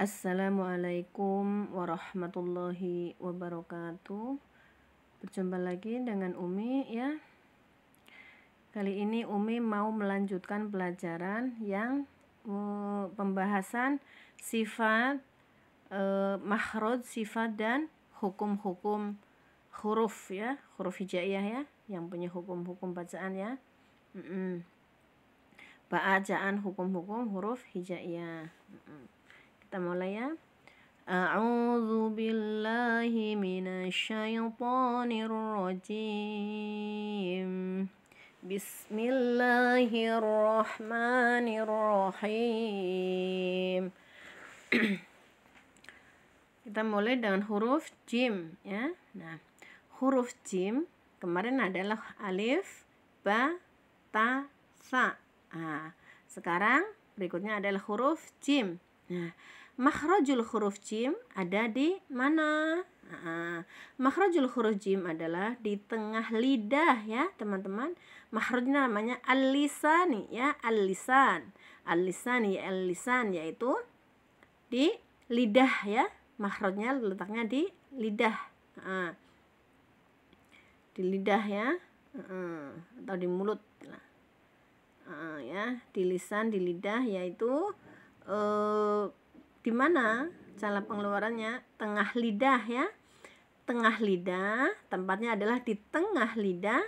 Assalamualaikum warahmatullahi wabarakatuh. Berjumpa lagi dengan Umi ya. Kali ini Umi mau melanjutkan pelajaran yang pembahasan sifat, makhraj, sifat dan hukum-hukum huruf ya, huruf hijaiyah ya, yang punya hukum-hukum bacaan ya. Bacaan hukum-hukum huruf hijaiyah. Kita mulai ya. A'udzu billahi minasyaitonir rajim. Bismillahirrahmanirrahim. Kita mulai dengan huruf jim ya. Nah, huruf jim kemarin adalah alif, ba, ta, sa. Nah, sekarang berikutnya adalah huruf jim. Nah, makhrajul huruf jim ada di mana? Makhrajul huruf jim adalah di tengah lidah ya teman-teman. Makhrajnya namanya al-lisani ya, al-lisan. Al-lisani ya, al-lisan yaitu di lidah ya. Makhrajnya letaknya di lidah. Di lidah ya. Atau di mulut. Ya, di lisan, di lidah yaitu di mana cara pengeluarannya? Tengah lidah ya. Tengah lidah, tempatnya adalah di tengah lidah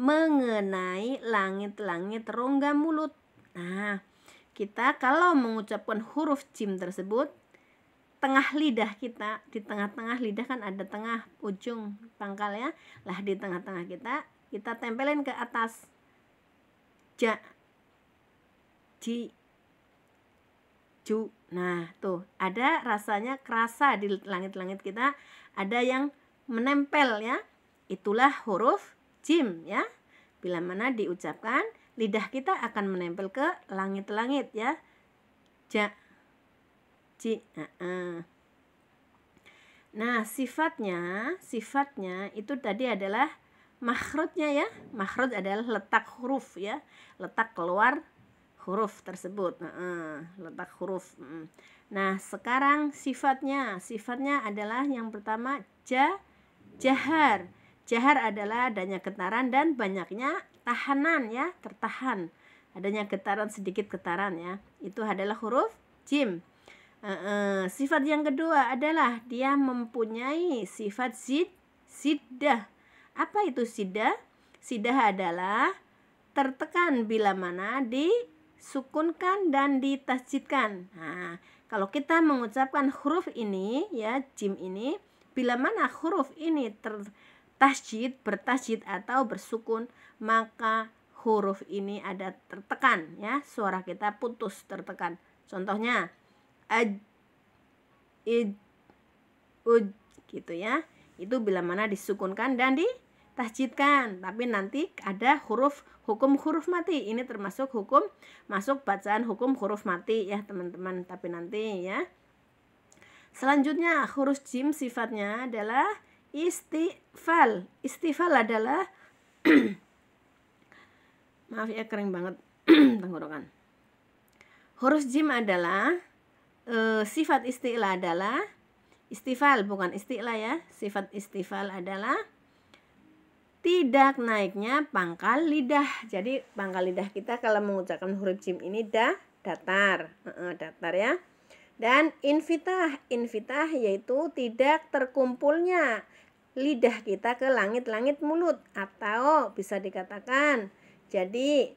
mengenai langit-langit rongga mulut. Nah, kita kalau mengucapkan huruf jim tersebut, tengah lidah kita, di tengah-tengah lidah kan ada tengah ujung pangkal ya. Lah di tengah-tengah kita tempelin ke atas. Ja, ji, ju. Nah, tuh ada rasanya kerasa di langit-langit kita ada yang menempel ya. Itulah huruf jim ya. Bila mana diucapkan, lidah kita akan menempel ke langit-langit ya. Ja, ji. Nah, sifatnya itu tadi adalah makhrajnya ya. Makhraj adalah letak huruf ya. Letak keluar huruf tersebut. Letak huruf. Nah, sekarang sifatnya adalah yang pertama jahar. Jahar adalah adanya getaran dan banyaknya tahanan ya, tertahan. Adanya getaran, sedikit getaran ya. Itu adalah huruf jim. Sifat yang kedua adalah dia mempunyai sifat siddah. Apa itu siddah? Siddah adalah tertekan bila mana disukunkan dan ditasjidkan. Nah, kalau kita mengucapkan huruf ini ya, jim ini, bila mana huruf ini bertasjid atau bersukun, maka huruf ini ada tertekan ya, suara kita putus tertekan. Contohnya aj, id, uj gitu ya. Itu bila mana disukunkan dan ditasjidkan. Tapi nanti ada hukum huruf mati. Ini termasuk masuk bacaan hukum huruf mati ya teman-teman. Tapi nanti ya. Selanjutnya huruf jim sifatnya adalah istifal. Istifal adalah maaf ya, kering banget tenggorokan. Huruf jim adalah sifat isti'la adalah istifal, bukan isti'la ya. Sifat istifal adalah tidak naiknya pangkal lidah. Jadi pangkal lidah kita kalau mengucapkan huruf jim ini datar. Datar ya. Dan infitah yaitu tidak terkumpulnya lidah kita ke langit-langit mulut, atau bisa dikatakan jadi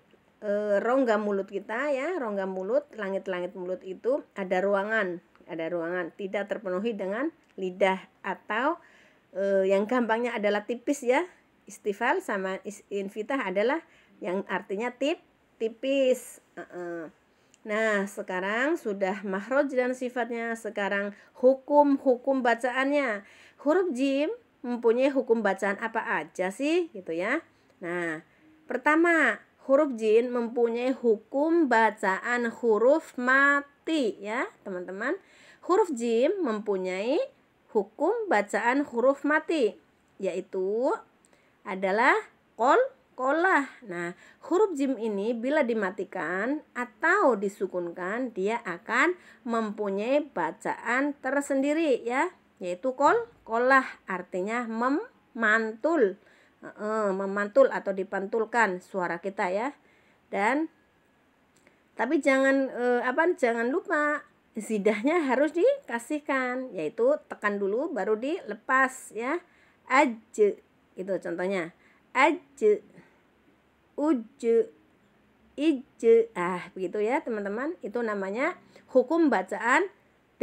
rongga mulut kita ya, rongga mulut, langit-langit mulut itu ada ruangan tidak terpenuhi dengan lidah, atau yang gampangnya adalah tipis ya. Istifal sama infitah adalah yang artinya tipis. Nah, sekarang sudah makhraj dan sifatnya, sekarang hukum bacaannya. Huruf jim mempunyai hukum bacaan apa aja sih gitu ya. Nah, pertama, huruf jim mempunyai hukum bacaan huruf mati ya teman-teman. Huruf jim mempunyai hukum bacaan huruf mati, yaitu adalah qalqalah. Nah, huruf jim ini bila dimatikan atau disukunkan, dia akan mempunyai bacaan tersendiri ya, yaitu qalqalah, artinya memantul. Memantul atau dipantulkan suara kita ya. Dan tapi jangan lupa zidahnya harus dikasihkan, yaitu tekan dulu baru dilepas ya. Aj, itu contohnya. Aj, uj, ij. Begitu ya teman-teman. Itu namanya hukum bacaan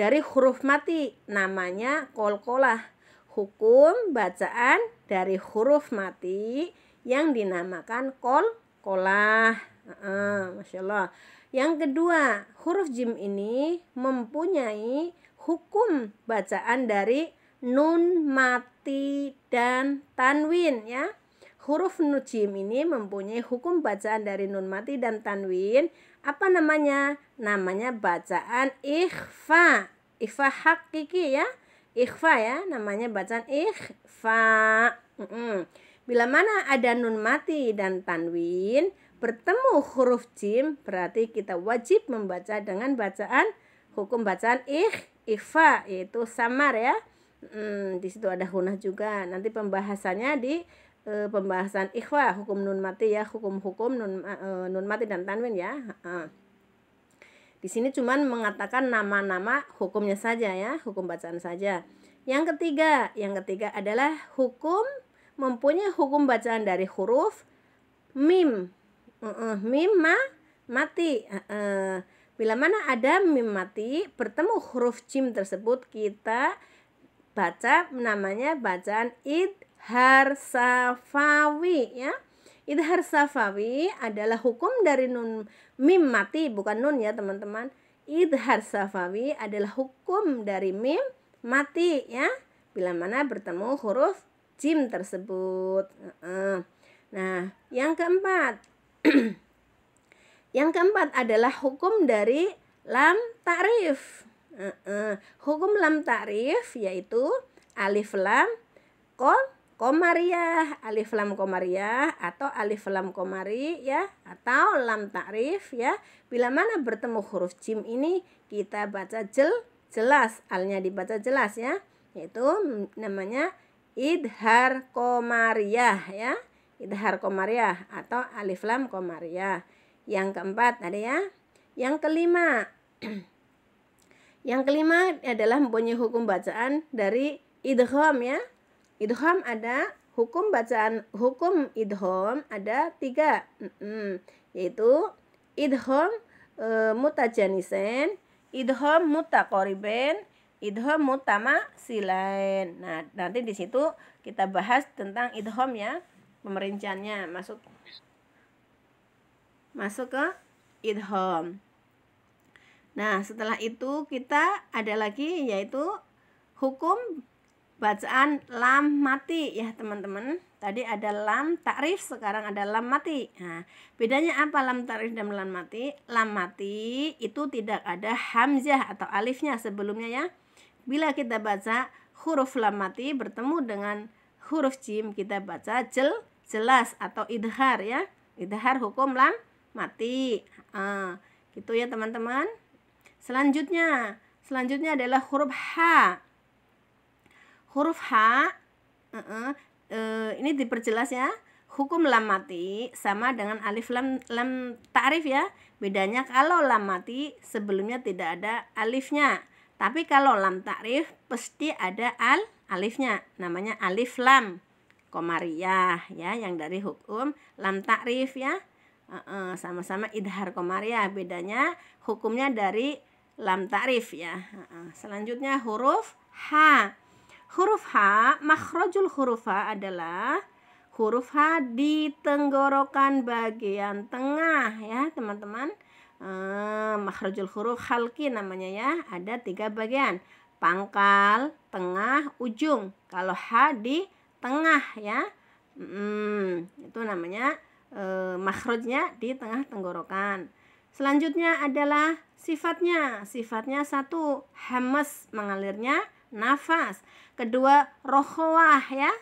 dari huruf mati, namanya qalqalah. Hukum bacaan dari huruf mati yang dinamakan qalqalah. Masya Allah. Yang kedua, huruf jim ini mempunyai hukum bacaan dari nun mati dan tanwin ya. Huruf jim ini mempunyai hukum bacaan dari nun mati dan tanwin. Apa namanya? Namanya bacaan ikhfa. Ikhfa hakiki ya. Ikhfa ya, namanya bacaan ikhfa. Bila mana ada nun mati dan tanwin bertemu huruf jim, berarti kita wajib membaca dengan bacaan hukum bacaan ikhfa, yaitu samar ya. Di situ ada hunah juga. Nanti pembahasannya di pembahasan ikhfa, hukum nun mati ya, hukum-hukum nun mati dan tanwin ya. Di sini cuman mengatakan nama-nama hukumnya saja ya, hukum bacaan saja. Yang ketiga adalah hukum mempunyai hukum bacaan dari huruf mim. Mim mati. Bila mana ada mim mati bertemu huruf jim tersebut, kita baca namanya bacaan idhar safawi ya. Idhar safawi adalah hukum dari nun mim mati, bukan nun ya teman-teman. Idhar safawi adalah hukum dari mim mati ya, bila mana bertemu huruf jim tersebut. Nah, yang keempat adalah hukum dari lam ta'rif. Hukum lam ta'rif yaitu alif lam Qamariyah, alif lam qamariyah atau alif lam qamari ya, atau lam ta'rif ya. Bila mana bertemu huruf jim ini kita baca jelas, alnya dibaca jelas ya, yaitu namanya idhar qamariyah ya. Idhar qamariyah atau alif lam qamariyah. Yang keempat ada ya. Yang kelima adalah mempunyai hukum bacaan dari idgham ya. Idgham ada hukum bacaan, hukum idgham ada 3, yaitu idgham mutajanisen, idgham mutaqariben, idgham mutamasilain. Nah, nanti di situ kita bahas tentang idgham ya, pemerinciannya masuk ke idgham. Nah, setelah itu kita ada lagi yaitu hukum bacaan lam mati ya teman-teman. Tadi ada lam ta'rif, sekarang ada lam mati. Nah, bedanya apa lam ta'rif dan lam mati? Lam mati itu tidak ada hamzah atau alifnya sebelumnya ya. Bila kita baca huruf lam mati bertemu dengan huruf jim, kita baca jelas atau idhar ya. Idhar hukum lam mati. Gitu ya teman-teman. Selanjutnya adalah huruf H. Huruf H ini diperjelas ya. Hukum lam mati sama dengan alif lam ta'rif ya. Bedanya kalau lam mati sebelumnya tidak ada alifnya. Tapi kalau lam ta'rif pasti ada alifnya. Namanya alif lam qamariyah ya, yang dari hukum lam ta'rif ya. Sama-sama idhar qamariyah. Bedanya hukumnya dari lam ta'rif ya. Selanjutnya huruf H. Huruf H, makhrajul huruf H adalah huruf H di tenggorokan bagian tengah ya teman-teman. Makhrajul huruf khalqi namanya ya. Ada 3 bagian, pangkal, tengah, ujung. Kalau H di tengah ya, itu namanya makhrajnya di tengah tenggorokan. Selanjutnya adalah sifatnya 1, hamas, mengalirnya nafas. Kedua, rokhwah ya,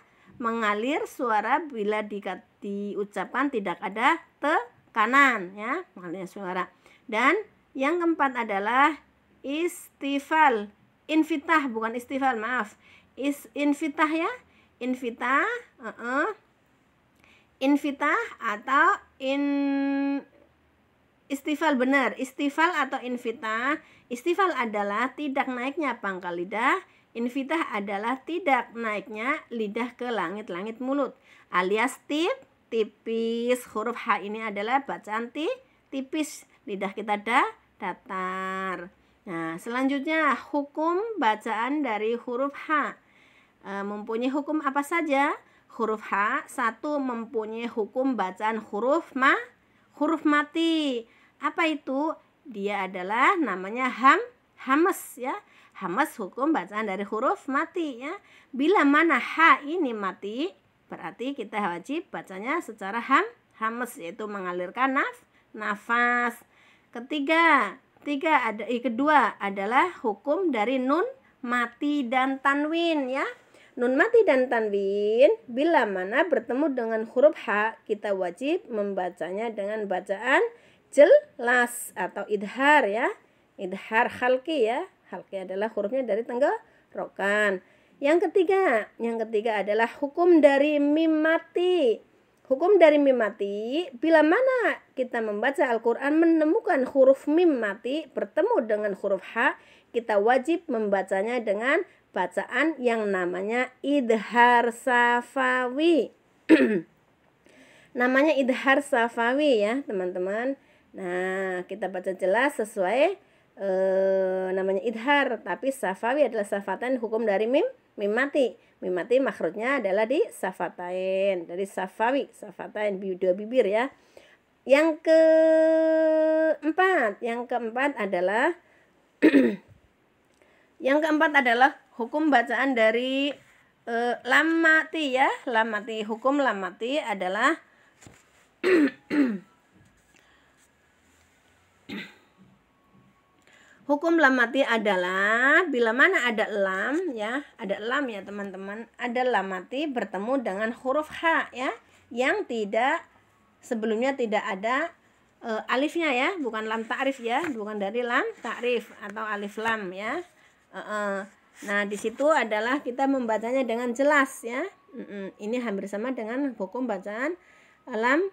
mengalir suara bila diucapkan tidak ada tekanan ya, mengalirnya suara. Dan yang keempat adalah istifal, infitah bukan istifal, maaf. Infitah ya, infitah, infitah atau istifal, benar, istifal atau infitah. Istifal adalah tidak naiknya pangkal lidah, infitah adalah tidak naiknya lidah ke langit-langit mulut, alias tipis. Huruf H ini adalah bacaan tipis, lidah kita datar. Nah, selanjutnya hukum bacaan dari huruf H. Mempunyai hukum apa saja? Huruf H, satu, mempunyai hukum bacaan huruf mati. Apa itu? Dia adalah namanya hamas ya. Hamas hukum bacaan dari huruf mati ya. Bila mana H ini mati, berarti kita wajib bacanya secara hamas, yaitu mengalirkan nafas. Kedua adalah hukum dari nun mati dan tanwin ya. Nun mati dan tanwin bila mana bertemu dengan huruf H, kita wajib membacanya dengan bacaan jelas atau idhar ya. Idhar khalqi ya. Khalqi adalah hurufnya dari tenggorokan. Yang ketiga adalah hukum dari mim mati. Hukum dari mim mati, bila mana kita membaca Al-Quran menemukan huruf mim mati bertemu dengan huruf H, kita wajib membacanya dengan bacaan yang namanya idhar safawi. Namanya idhar safawi ya teman-teman. Nah, kita baca jelas sesuai namanya idhar, tapi safawi adalah safatan hukum dari mim mati. Mim mati makhrajnya adalah di safatain, dari safawi, safatain dua bibir ya. Yang keempat adalah hukum bacaan dari lam mati ya. Lam mati, hukum lam mati adalah hukum lam mati adalah bila mana ada lam ya, teman-teman, ada lam mati bertemu dengan huruf H ya, yang sebelumnya tidak ada alifnya ya, bukan lam ta'rif ya, bukan dari lam ta'rif atau alif lam ya. Nah, di situ adalah kita membacanya dengan jelas ya. Ini hampir sama dengan hukum bacaan lam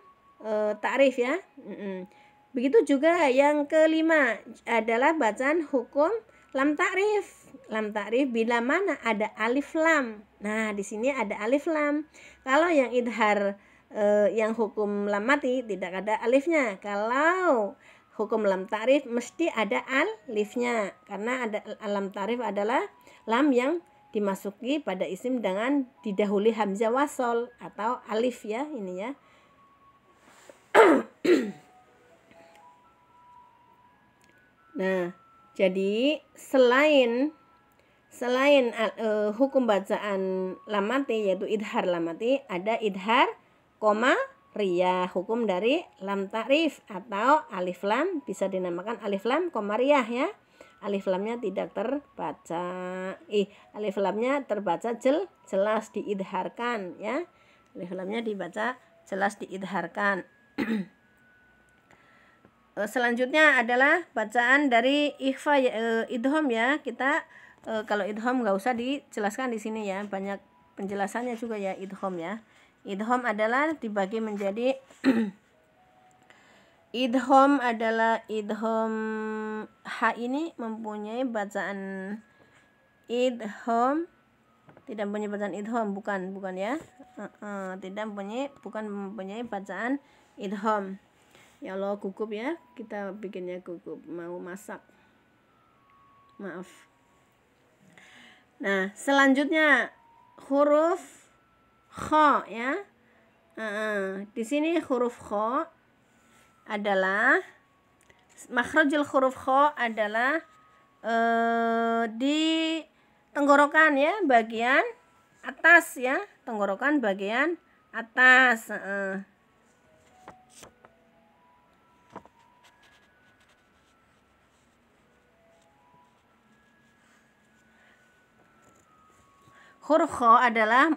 ta'rif ya. Begitu juga yang kelima adalah bacaan hukum lam ta'rif. Lam ta'rif bila mana ada alif lam. Nah, di sini ada alif lam. Kalau yang idhar yang hukum lam mati tidak ada alifnya. Kalau hukum lam ta'rif mesti ada alifnya, karena ada lam ta'rif adalah lam yang dimasuki pada isim dengan didahului hamzah wasol atau alif ya, ini ya. Nah, jadi selain hukum bacaan lam mati yaitu idhar lam mati, ada idhar koma riyah, hukum dari lam ta'rif atau alif lam, bisa dinamakan alif lam koma riyah ya. Alif lamnya tidak terbaca. Alif lamnya terbaca jelas diidharkan ya. Alif lamnya dibaca jelas diidharkan. Selanjutnya adalah bacaan dari ikhfa idhom ya. Kita kalau idhom nggak usah dijelaskan di sini ya, banyak penjelasannya juga ya idhom ya. Idhom adalah dibagi menjadi idhom adalah idhom H ini mempunyai bacaan idhom, tidak mempunyai bacaan idhom, bukan ya. Bukan mempunyai bacaan idhom. Ya Allah, gugup ya, kita bikinnya gugup, mau masak, maaf. Nah, selanjutnya huruf kha ya. Di sini huruf kha adalah makhrajul huruf kha adalah di tenggorokan ya, bagian atas ya, tenggorokan bagian atas. Huruf kho adalah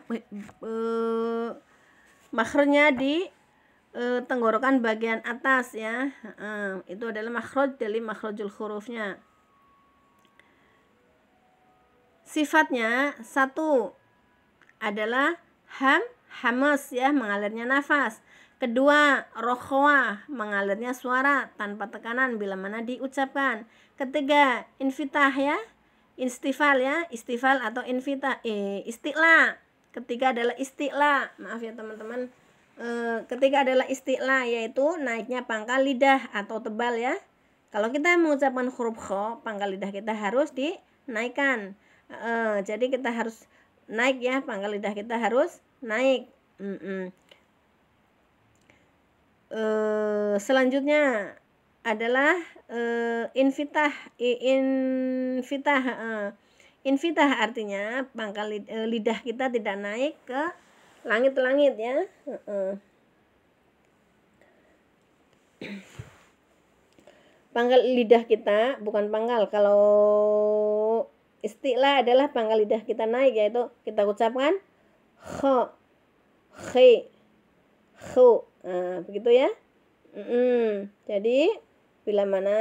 makhrajnya di tenggorokan bagian atas ya. Itu adalah makhraj dari makhrajul hurufnya. Sifatnya satu adalah hamas ya, mengalirnya nafas. Kedua, rokhwah, mengalirnya suara tanpa tekanan bila mana diucapkan. Ketiga, infitah ya, istifal ya, istifal atau infitah, isti'la. Ketiga adalah isti'la, maaf ya teman-teman. Ketiga adalah isti'la, yaitu naiknya pangkal lidah atau tebal ya. Kalau kita mengucapkan huruf kho, pangkal lidah kita harus dinaikkan. Jadi kita harus naik ya, pangkal lidah kita harus naik. Selanjutnya adalah infitah. Infitah artinya pangkal lidah kita tidak naik ke langit-langit ya. Pangkal lidah kita bukan pangkal. Kalau isti'la adalah pangkal lidah kita naik, yaitu kita ucapkan kho, khi, khu. Nah, begitu ya. Jadi bila mana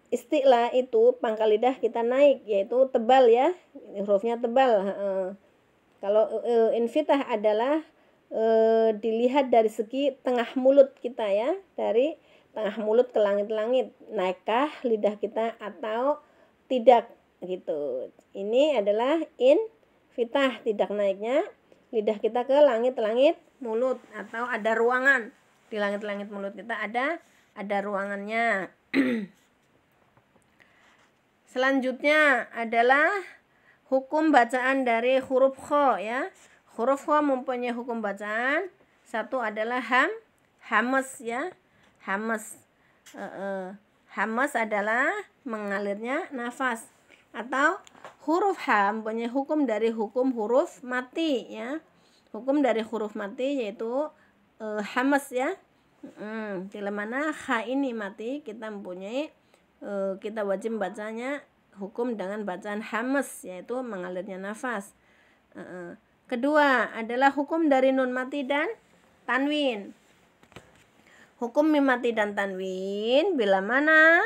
isti'la itu pangkal lidah kita naik, yaitu tebal ya, hurufnya tebal. Kalau infitah adalah dilihat dari segi tengah mulut kita ya, dari tengah mulut ke langit-langit, naikkah lidah kita atau tidak gitu. Ini adalah infitah, tidak naiknya lidah kita ke langit-langit mulut, atau ada ruangan di langit-langit mulut kita, ada ruangannya. Selanjutnya adalah hukum bacaan dari huruf kho ya. Huruf kho mempunyai hukum bacaan. Satu adalah hamas ya. Hamas. Hamas adalah mengalirnya nafas. Atau huruf ha mempunyai hukum dari hukum huruf mati ya. Hukum dari huruf mati yaitu hamas ya. Bila mana ha ini mati, kita mempunyai kita wajib bacanya hukum dengan bacaan hamas, yaitu mengalirnya nafas. Kedua adalah hukum dari nun mati dan tanwin. Hukum mim mati dan tanwin, bila mana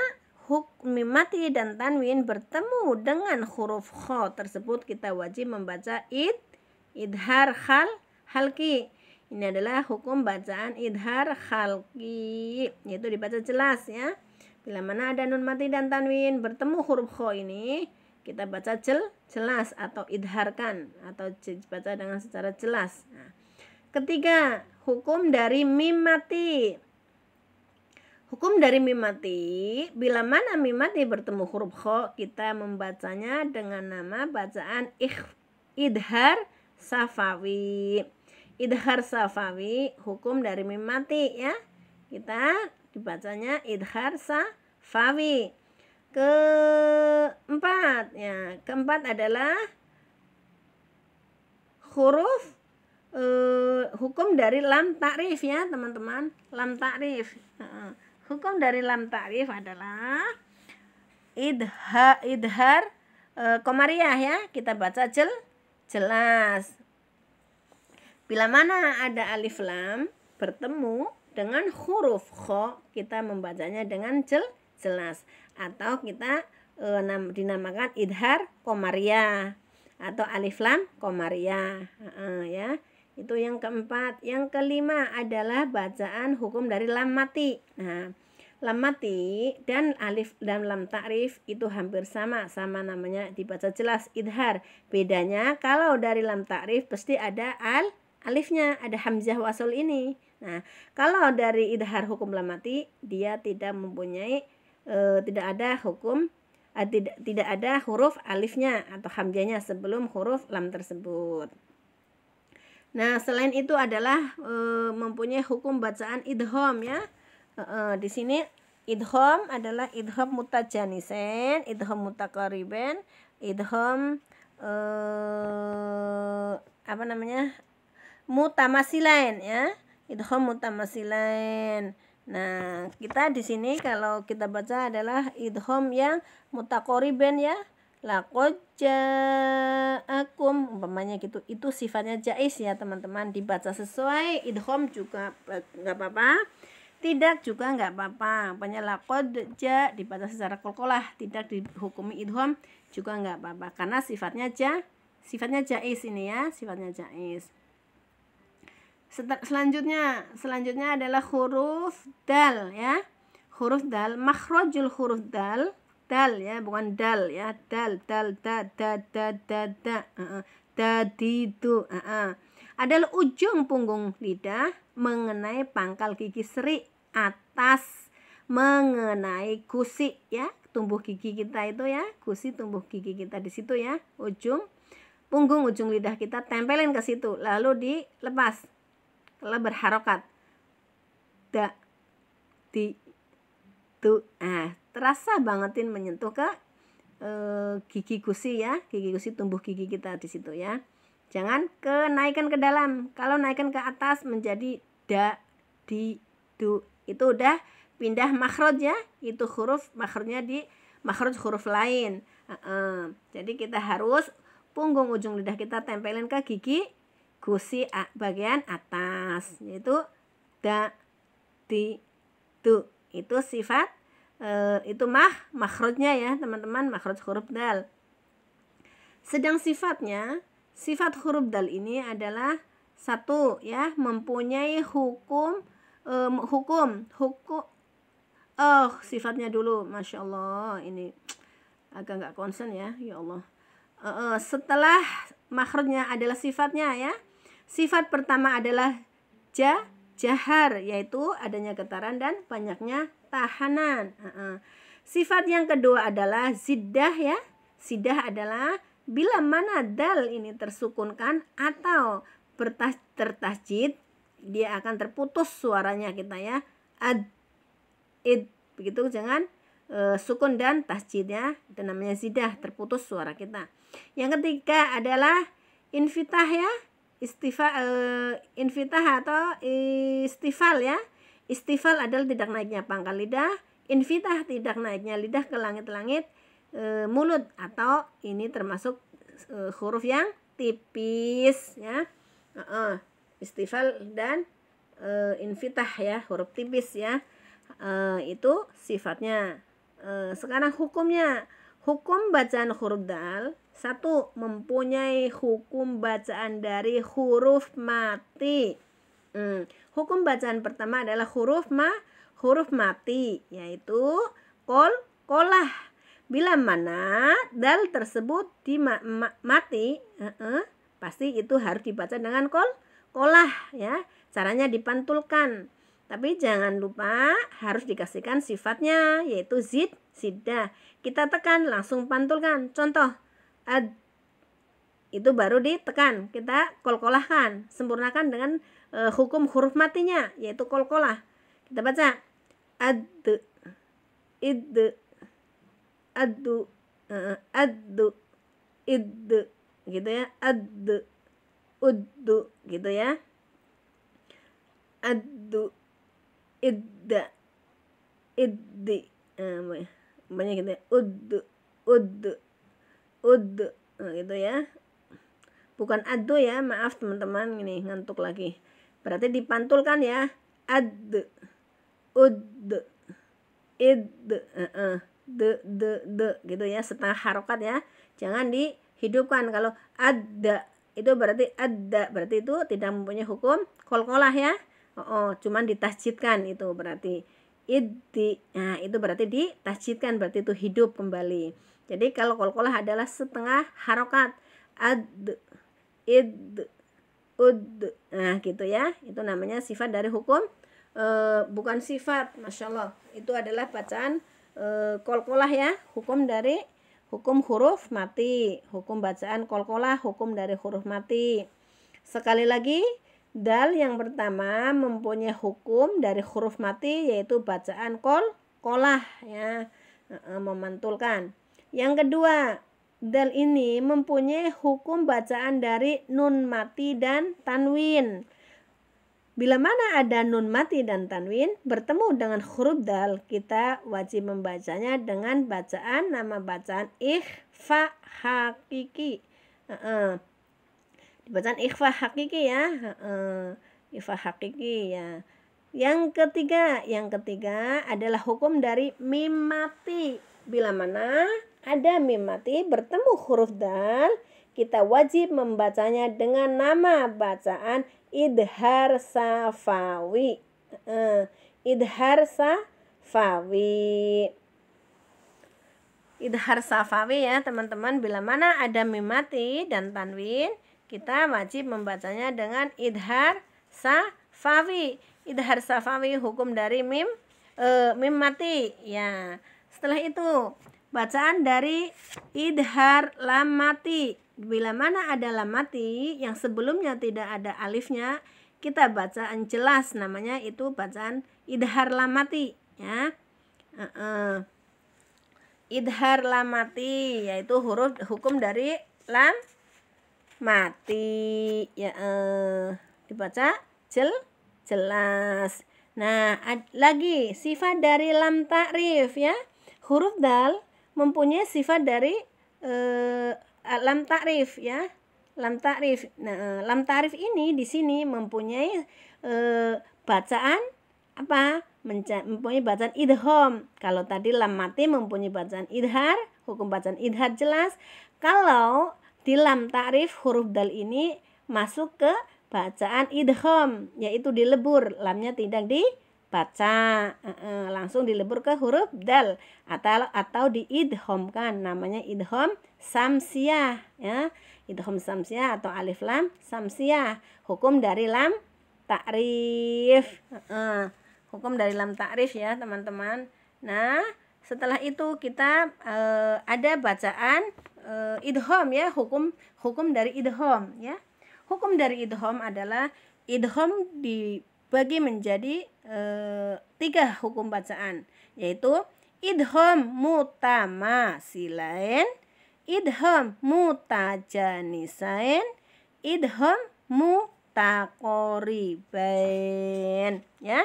mim mati dan tanwin bertemu dengan huruf kho tersebut, kita wajib membaca idhar halki. Ini adalah hukum bacaan idhar halki, yaitu dibaca jelas ya. Bila mana ada nun mati dan tanwin bertemu huruf kho ini, kita baca jelas atau idharkan, atau baca dengan secara jelas. Nah, ketiga, hukum dari mim mati. Hukum dari mim mati, bila mana mim mati bertemu huruf kho, kita membacanya dengan nama bacaan idhar safawi. Idhar safawi, hukum dari mim mati ya. Kita dibacanya idhar safawi. Keempat adalah huruf hukum dari lam ta'rif ya teman-teman. Lam ta'rif. Hukum dari lam ta'rif adalah idhar komariah ya. Kita baca jelas. Bila mana ada alif lam bertemu dengan huruf kho, kita membacanya dengan jelas, atau kita dinamakan idhar komariah atau alif lam komariah ya. Itu yang keempat. Yang kelima adalah bacaan hukum dari lam mati. Nah, lam mati dan alif dan lam ta'rif itu hampir sama namanya, dibaca jelas idhar. Bedanya kalau dari lam ta'rif pasti ada alifnya, ada hamzah wasl ini. Nah, kalau dari idhar hukum lam mati, dia tidak mempunyai tidak ada hukum tidak ada huruf alifnya atau hamzahnya sebelum huruf lam tersebut. Nah, selain itu adalah mempunyai hukum bacaan idgham ya. Di sini idgham adalah idgham mutajanisen, idgham mutaqariban, idgham mutamasilain ya. Idgham mutamasilain. Nah, kita di sini kalau kita baca adalah idgham yang mutaqariban ya. laqad ja'akum, umpamanya gitu. Itu sifatnya jaiz ya teman-teman, dibaca sesuai idgham juga nggak apa-apa, tidak juga nggak apa-apa. Umpamanya laqad dibaca secara qalqalah, tidak dihukumi idgham juga nggak apa-apa, karena sifatnya jaiz ini ya, sifatnya jaiz. Selanjutnya adalah huruf dal ya. Huruf dal, makhrajul huruf dal ya, bukan dal ya, dal da didu. Adalah ujung punggung lidah mengenai pangkal gigi seri atas mengenai gusi ya, tumbuh gigi kita itu ya, gusi tumbuh gigi kita di situ ya, ujung punggung ujung lidah kita tempelin ke situ, lalu dilepas kalau berharokat da di tu. Terasa bangetin menyentuh ke gigi gusi ya, gigi gusi tumbuh gigi kita di situ ya. Jangan naikkan ke dalam. Kalau naikkan ke atas menjadi da di du, itu udah pindah makhraj ya, itu huruf makhrajnya di makhraj huruf lain. Jadi kita harus punggung ujung lidah kita tempelin ke gigi gusi bagian atas, yaitu da di du. Itu sifat itu makhrajnya ya teman-teman, makhraj huruf dal. Sedang sifat huruf dal ini adalah satu ya, mempunyai hukum sifatnya dulu, Masya Allah, ini agak nggak konsen ya Allah. Setelah makhrajnya adalah sifatnya ya. Sifat pertama adalah jahar, yaitu adanya getaran dan banyaknya tahanan. Sifat yang kedua adalah ziddah ya. Ziddah adalah bila mana dal ini tersukunkan atau tertasjid, dia akan terputus suaranya kita ya. Id begitu, jangan sukun dan tasjid ya. Itu namanya ziddah, terputus suara kita. Yang ketiga adalah infitah ya. Infitah atau istifal ya. Istifal adalah tidak naiknya pangkal lidah, infitah tidak naiknya lidah ke langit-langit mulut, atau ini termasuk huruf yang tipis ya. Istifal dan infitah ya, huruf tipis ya. Itu sifatnya. Sekarang hukumnya. Hukum bacaan huruf dal, satu, mempunyai hukum bacaan dari huruf mati. Hukum bacaan pertama adalah huruf mati, yaitu qalqalah. Bila mana dal tersebut mati, pasti itu harus dibaca dengan qalqalah ya. Caranya dipantulkan. Tapi jangan lupa harus dikasihkan sifatnya, yaitu ziddah. Kita tekan, langsung pantulkan. Contoh, ad, itu baru ditekan, kita qalqalahkan, sempurnakan dengan hukum huruf matinya, yaitu qalqalah. Kita baca ad, id, addu, addu, id, gitu ya, ad, uddu, gitu ya, addu, idda, iddi, banyak gitu ya, uddu, gitu ya, bukan addu ya, maaf teman-teman, ini ngantuk lagi, berarti dipantulkan ya, ad, ud, id, de, gitu ya, setengah harokat ya, jangan dihidupkan. Kalau ada itu berarti ada, berarti itu tidak mempunyai hukum qalqalah ya. Cuman ditasjidkan, itu berarti iddi. Nah, itu berarti ditasjidkan, berarti itu hidup kembali. Jadi kalau qalqalah adalah setengah harokat, ad, id, ud. Nah, gitu ya. Itu namanya sifat dari hukum bukan sifat, Masya Allah. Itu adalah bacaan qalqalah ya, hukum dari hukum huruf mati, hukum bacaan qalqalah, hukum dari huruf mati. Sekali lagi, dal yang pertama mempunyai hukum dari huruf mati, yaitu bacaan qalqalah ya, memantulkan. Yang kedua, dal ini mempunyai hukum bacaan dari nun mati dan tanwin. Bila mana ada nun mati dan tanwin bertemu dengan huruf dal, kita wajib membacanya dengan bacaan nama bacaan ikhfa hakiki. Bacaan ikhfa hakiki ya. Ikhfa hakiki ya. Yang ketiga adalah hukum dari mim mati. Bila mana ada mim mati bertemu huruf dal, kita wajib membacanya dengan nama bacaan idhar safawi. Idhar safawi. Idhar safawi ya teman-teman. Bila mana ada mim mati dan tanwin, kita wajib membacanya dengan idhar safawi. Idhar safawi hukum dari mim mati ya. Setelah itu bacaan dari idhar lam mati. Bila mana ada lam mati yang sebelumnya tidak ada alifnya, kita bacaan jelas, namanya itu bacaan idhar lam mati ya. Idhar lam mati yaitu huruf hukum dari lam mati ya. Dibaca jelas. Nah, lagi sifat dari lam ta'rif ya. Huruf dal mempunyai sifat dari lam ta'rif ya. Lam ta'rif. Nah, lam ta'rif ini di sini mempunyai bacaan apa? Mempunyai bacaan idgham. Kalau tadi lam mati mempunyai bacaan idhar, hukum bacaan idhar jelas. Kalau di lam ta'rif huruf dal ini masuk ke bacaan idgham, yaitu dilebur, lamnya tidak dibaca, langsung dilebur ke huruf dal atau diidghamkan, namanya idgham samsiah ya. Idgham samsiah atau alif lam samsiah, hukum dari lam ta'rif. Hukum dari lam ta'rif ya teman-teman. Nah, setelah itu kita ada bacaan idgham ya, hukum dari idgham ya. Hukum dari idgham adalah idgham dibagi menjadi 3 hukum bacaan, yaitu idgham mutamasilain, idgham mutajanisain, idgham mutaqoribain ya.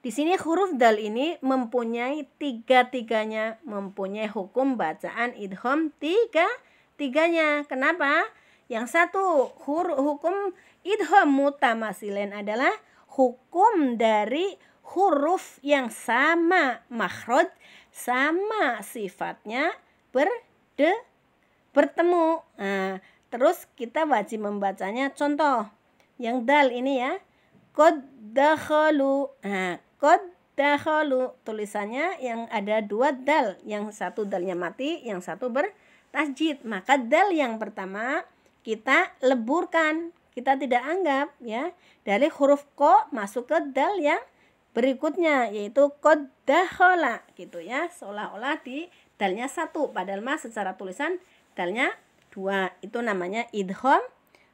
Di sini huruf dal ini mempunyai tiga-tiganya mempunyai hukum bacaan idgham tiga-tiganya. Kenapa? Yang satu hukum idgham mutamasilain adalah hukum dari huruf yang sama makhraj, sama sifatnya bertemu. Nah, terus kita wajib membacanya. Contoh yang dal ini ya, qad dakhalu. Nah, qad dakhalu tulisannya yang ada 2 dal, yang satu dalnya mati, yang satu bertasjid. Maka dal yang pertama kita leburkan, kita tidak anggap ya, dari huruf ko masuk ke dal yang berikutnya, yaitu qad dakhala gitu ya, seolah-olah di dalnya 1 padahal mah secara tulisan dalnya 2. Itu namanya idgham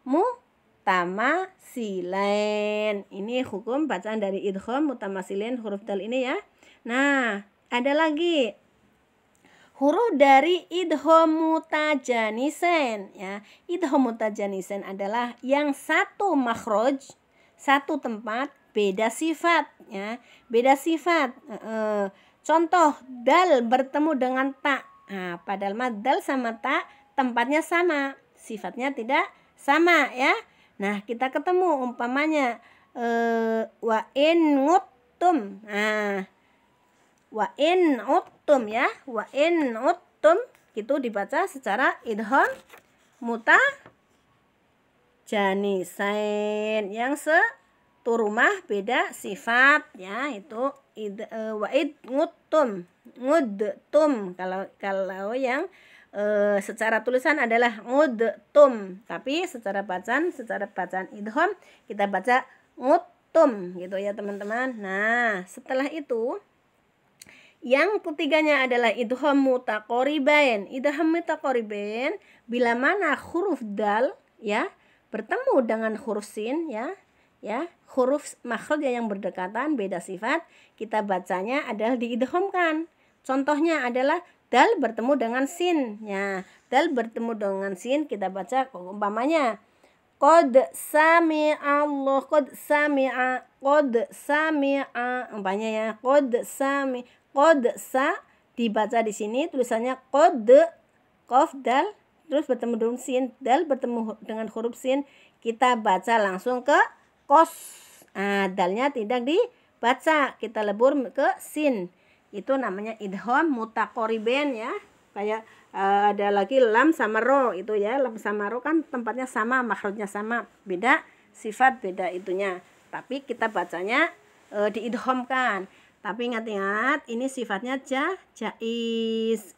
mutamasilain. Ini hukum bacaan dari idgham mutamasilain huruf dal ini ya. Nah, ada lagi huruf dari idgham mutajanisain ya. Idgham mutajanisain adalah yang satu makhraj, satu tempat, beda sifat ya. Beda sifat. Contoh dal bertemu dengan ta. Nah, padahal mah dal sama ta tempatnya sama, sifatnya tidak sama ya. Nah, kita ketemu umpamanya wa in nguttum. Nah, wa in uttum ya, wa in uttum itu dibaca secara idgham mutajanisain, yang satu rumah beda sifat ya, itu wa id nguttum, ngudtum. Kalau yang secara tulisan adalah ngudtum, tapi secara bacaan idgham kita baca nguttum gitu ya teman-teman. Nah, setelah itu yang ketiganya adalah idgham mutaqoribain. Idgham mutaqoribain bila mana huruf dal ya bertemu dengan huruf sin ya, huruf makhraj yang berdekatan beda sifat, kita bacanya adalah diidghamkan. Contohnya adalah dal bertemu dengan sin ya. Dal bertemu dengan sin kita baca umpamanya Qad sami'a Allah, qad sami'a umpamanya ya, qad sa dibaca di sini tulisannya qad, qaf dal, terus bertemu dengan sin, dal bertemu dengan huruf sin, kita baca langsung ke qos. Dalnya tidak dibaca, kita lebur ke sin. Itu namanya idgham mutaqaribain ya. Kayak ada lagi lam sama ro itu ya. Lam sama ro kan tempatnya sama, makhrajnya sama, beda sifat, beda itunya. Tapi kita bacanya diidghamkan. Tapi ingat-ingat ini sifatnya jaiz.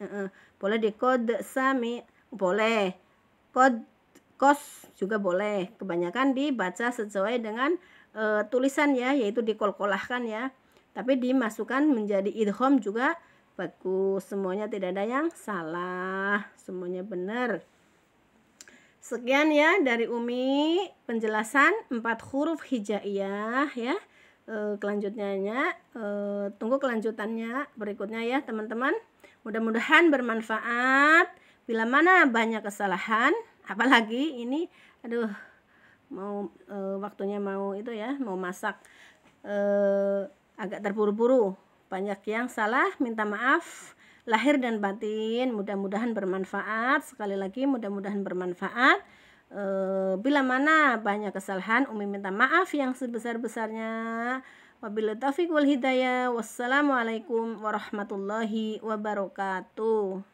Boleh di qad sami, boleh. Kos juga boleh. Kebanyakan dibaca sesuai dengan tulisan ya, yaitu dikolkolahkan ya. Tapi dimasukkan menjadi idgham juga bagus. Semuanya tidak ada yang salah, semuanya benar. Sekian ya dari Umi penjelasan 4 huruf hijaiyah ya. Kelanjutannya tunggu kelanjutannya berikutnya ya teman-teman. Mudah-mudahan bermanfaat. Bila mana banyak kesalahan, apalagi ini mau waktunya mau itu ya, mau masak, agak terburu-buru, banyak yang salah, minta maaf lahir dan batin. Mudah-mudahan bermanfaat. Sekali lagi mudah-mudahan bermanfaat. Bila mana banyak kesalahan, Umi minta maaf yang sebesar-besarnya. Wabillahi taufiq wal hidayah. Wassalamualaikum warahmatullahi wabarakatuh.